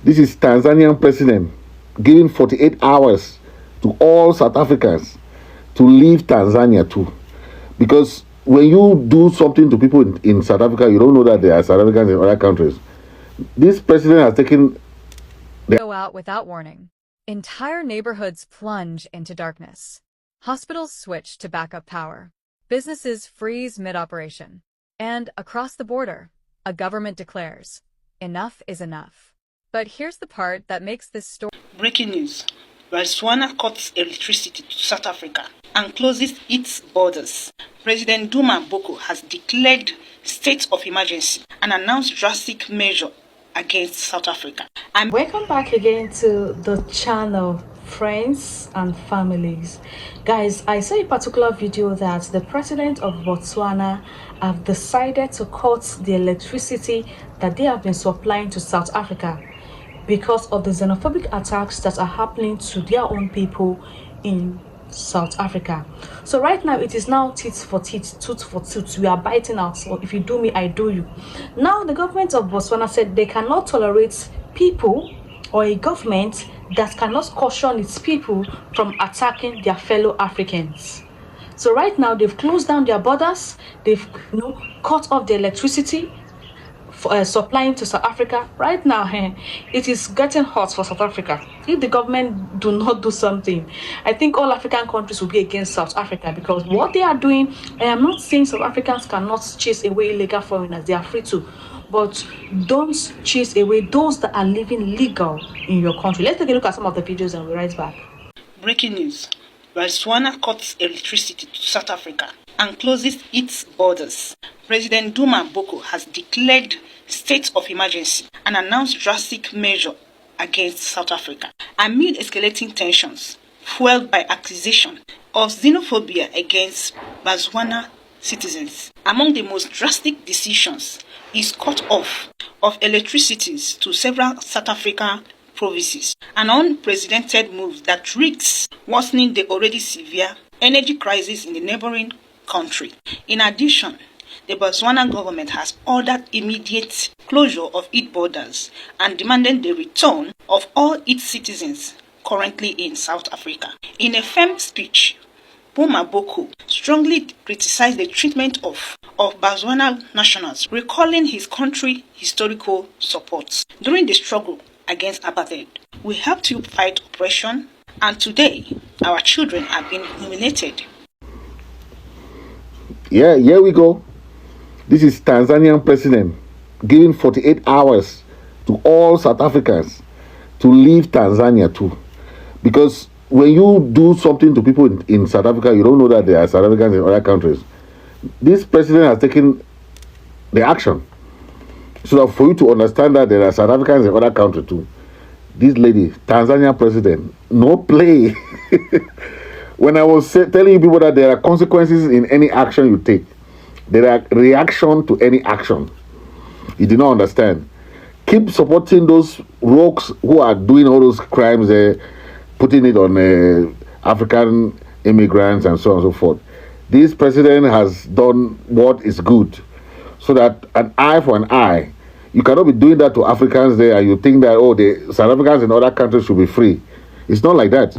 This is Tanzanian president giving 48 hours to all South Africans to leave Tanzania too. Because when you do something to people in South Africa, you don't know that there are South Africans in other countries. This president has taken Go out without warning. Entire neighborhoods plunge into darkness. Hospitals switch to backup power. Businesses freeze mid-operation. And across the border, a government declares, enough is enough. But here's the part that makes this story. Breaking news. Botswana cuts electricity to South Africa and closes its borders. President Duma Boko has declared state of emergency and announced drastic measure against South Africa. And welcome back again to the channel, friends and families. Guys, I saw a particular video that the president of Botswana have decided to cut the electricity that they have been supplying to South Africa because of the xenophobic attacks that are happening to their own people in South Africa. So right now it is now tit for tit, tooth for tooth. We are biting out. So if you do me, I do you. Now the government of Botswana said they cannot tolerate people or a government that cannot caution its people from attacking their fellow Africans. So right now they've closed down their borders. They've cut off the electricity supplying to South Africa. Right now it is getting hot for South Africa. If the government do not do something, I think all African countries will be against South Africa, because what they are doing, I am not saying South Africans cannot chase away illegal foreigners, they are free to, but don't chase away those that are living legal in your country. Let's take a look at some of the videos and we'll be right back. breaking news. Botswana cuts electricity to South Africa and closes its borders. President Duma Boko has declared state of emergency and announced drastic measure against South Africa amid escalating tensions fueled by accusation of xenophobia against Botswana citizens. Among the most drastic decisions is cut off of electricity to several South African provinces, an unprecedented move that risks worsening the already severe energy crisis in the neighboring country. In addition, the Botswana government has ordered immediate closure of its borders and demanded the return of all its citizens currently in South Africa. In a firm speech, Duma Boko strongly criticized the treatment of Botswana nationals, recalling his country's historical support during the struggle against apartheid. We helped you fight oppression, and today our children are being humiliated. Yeah, here we go. This is Tanzanian president giving 48 hours to all South Africans to leave Tanzania too. Because when you do something to people in South Africa, you don't know that there are South Africans in other countries. This president has taken the action. So that for you to understand that there are South Africans in other countries too. This lady, Tanzania president, no play. When I was telling you people that there are consequences in any action you take, there are reaction to any action. You do not understand. Keep supporting those rogues who are doing all those crimes, putting it on African immigrants and so on and so forth. This president has done what is good, so that an eye for an eye. You cannot be doing that to Africans there and you think that, oh, the South Africans in other countries should be free. It's not like that.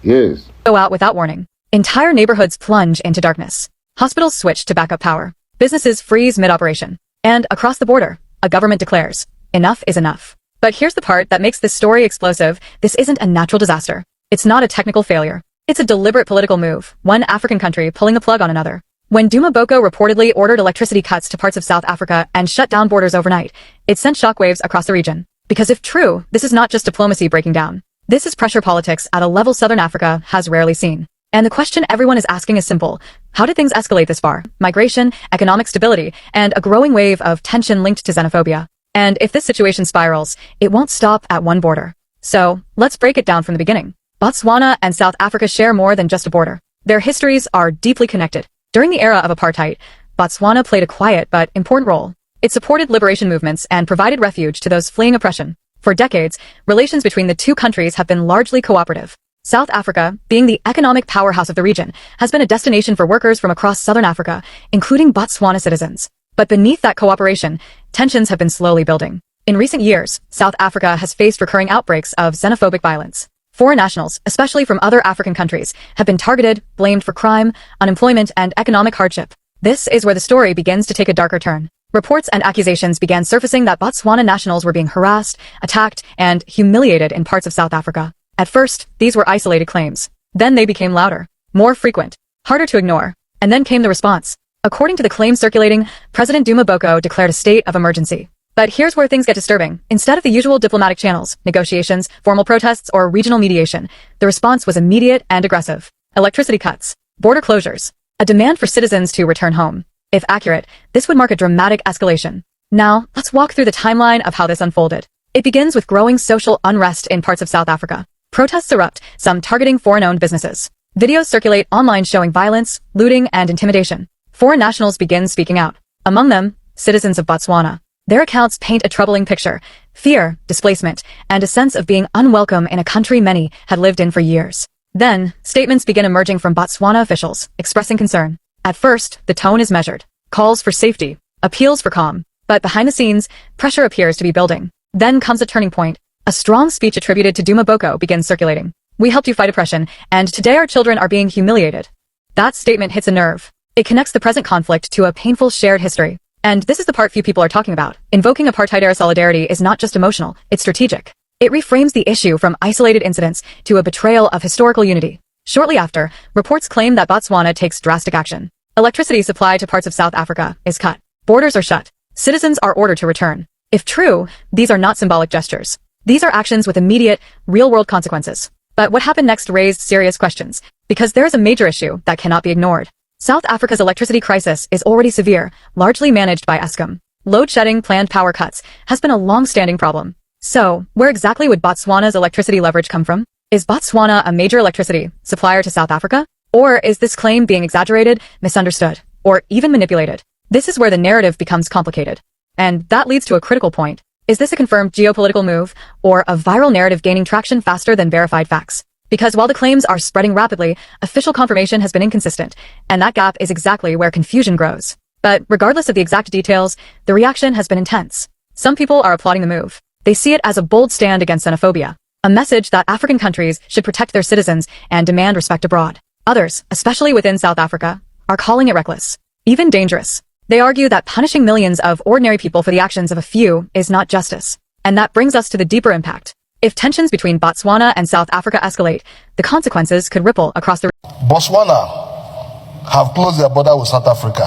Yes. Go out without warning. Entire neighborhoods plunge into darkness. Hospitals switch to backup power. Businesses freeze mid-operation. And across the border, a government declares, enough is enough. But here's the part that makes this story explosive. This isn't a natural disaster. It's not a technical failure. It's a deliberate political move, one African country pulling the plug on another. When Duma Boko reportedly ordered electricity cuts to parts of South Africa and shut down borders overnight, it sent shockwaves across the region. Because if true, this is not just diplomacy breaking down. This is pressure politics at a level Southern Africa has rarely seen. And the question everyone is asking is simple. How did things escalate this far? Migration, economic stability, and a growing wave of tension linked to xenophobia. And if this situation spirals, it won't stop at one border. So, let's break it down from the beginning. Botswana and South Africa share more than just a border. Their histories are deeply connected. During the era of apartheid, Botswana played a quiet but important role. It supported liberation movements and provided refuge to those fleeing oppression. For decades, relations between the two countries have been largely cooperative. South Africa, being the economic powerhouse of the region, has been a destination for workers from across southern Africa, including Botswana citizens. But beneath that cooperation, tensions have been slowly building. In recent years, South Africa has faced recurring outbreaks of xenophobic violence. Foreign nationals, especially from other African countries, have been targeted, blamed for crime, unemployment, and economic hardship. This is where the story begins to take a darker turn. Reports and accusations began surfacing that Botswana nationals were being harassed, attacked, and humiliated in parts of South Africa. At first, these were isolated claims. Then they became louder, more frequent, harder to ignore. And then came the response. According to the claims circulating, President Duma Boko declared a state of emergency. But here's where things get disturbing. Instead of the usual diplomatic channels, negotiations, formal protests, or regional mediation, the response was immediate and aggressive. Electricity cuts, border closures, a demand for citizens to return home. If accurate, this would mark a dramatic escalation. Now, let's walk through the timeline of how this unfolded. It begins with growing social unrest in parts of South Africa. Protests erupt, some targeting foreign-owned businesses. Videos circulate online showing violence, looting, and intimidation. Foreign nationals begin speaking out. Among them, citizens of Botswana. Their accounts paint a troubling picture: fear, displacement, and a sense of being unwelcome in a country many had lived in for years. Then, statements begin emerging from Botswana officials, expressing concern. At first, the tone is measured. Calls for safety, appeals for calm. But behind the scenes, pressure appears to be building. Then comes a turning point. A strong speech attributed to Duma Boko begins circulating. "We helped you fight oppression, and today our children are being humiliated." That statement hits a nerve. It connects the present conflict to a painful shared history. And this is the part few people are talking about. Invoking apartheid-era solidarity is not just emotional, it's strategic. It reframes the issue from isolated incidents to a betrayal of historical unity. Shortly after, reports claim that Botswana takes drastic action. Electricity supply to parts of South Africa is cut. Borders are shut. Citizens are ordered to return. If true, these are not symbolic gestures. These are actions with immediate, real-world consequences. But what happened next raised serious questions, because there is a major issue that cannot be ignored. South Africa's electricity crisis is already severe, largely managed by Eskom. Load shedding, planned power cuts, has been a long-standing problem. So, where exactly would Botswana's electricity leverage come from? Is Botswana a major electricity supplier to South Africa? Or is this claim being exaggerated, misunderstood, or even manipulated? This is where the narrative becomes complicated. And that leads to a critical point. Is this a confirmed geopolitical move, or a viral narrative gaining traction faster than verified facts? Because while the claims are spreading rapidly, official confirmation has been inconsistent, and that gap is exactly where confusion grows. But regardless of the exact details, the reaction has been intense. Some people are applauding the move. They see it as a bold stand against xenophobia, a message that African countries should protect their citizens and demand respect abroad. Others, especially within South Africa, are calling it reckless, even dangerous. They argue that punishing millions of ordinary people for the actions of a few is not justice. And that brings us to the deeper impact. If tensions between Botswana and South Africa escalate, the consequences could ripple across the region. Botswana have closed their border with South Africa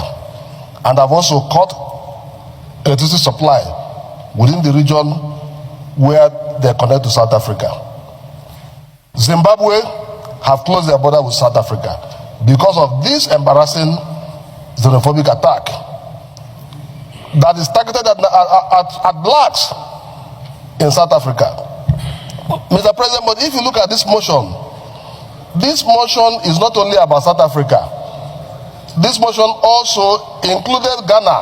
and have also cut electricity supply within the region where they connect to South Africa. Zimbabwe have closed their border with South Africa because of this embarrassing xenophobic attack that is targeted at blacks in South Africa. Mr. President, but if you look at this motion is not only about South Africa. This motion also included Ghana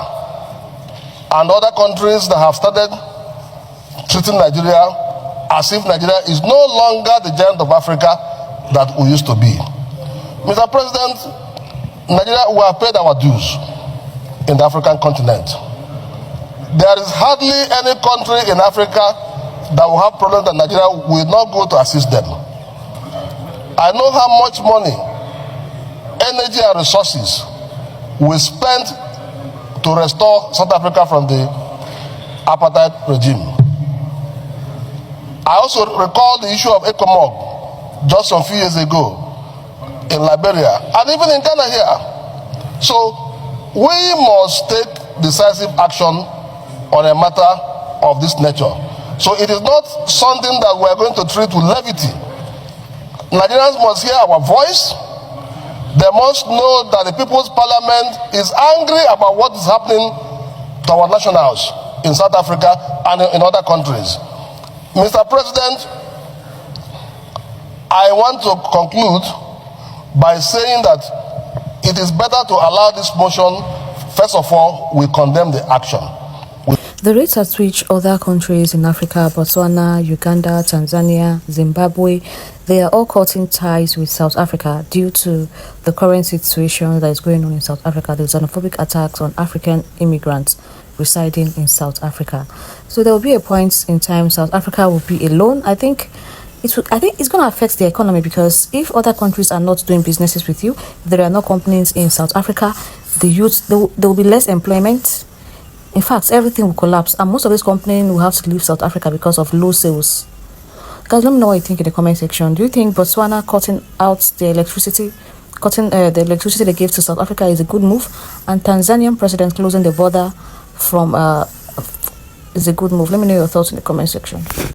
and other countries that have started treating Nigeria as if Nigeria is no longer the giant of Africa that we used to be. Mr. President, Nigeria, we have paid our dues in the African continent. There is hardly any country in Africa that will have problems that Nigeria will not go to assist them. I know how much money, energy and resources we spent to restore South Africa from the apartheid regime. I also recall the issue of ECOMOG just some few years ago in Liberia and even in Ghana here. So we must take decisive action on a matter of this nature. So it is not something that we are going to treat with levity. Nigerians must hear our voice. They must know that the People's Parliament is angry about what is happening to our nationals in South Africa and in other countries. Mr. President, I want to conclude by saying that it is better to allow this motion. First of all, we condemn the action. The rate at which other countries in Africa, Botswana, Uganda, Tanzania, Zimbabwe, they are all cutting ties with South Africa due to the current situation that is going on in South Africa, the xenophobic attacks on African immigrants residing in South Africa. So there will be a point in time South Africa will be alone. I think it's going to affect the economy, because if other countries are not doing businesses with you, there are no companies in South Africa, the youth, there will be less employment. In fact, everything will collapse, and most of these companies will have to leave South Africa because of low sales. Guys, let me know what you think in the comment section. Do you think Botswana cutting out the electricity, the electricity they gave to South Africa is a good move, and Tanzanian president closing the border from is a good move? Let me know your thoughts in the comment section.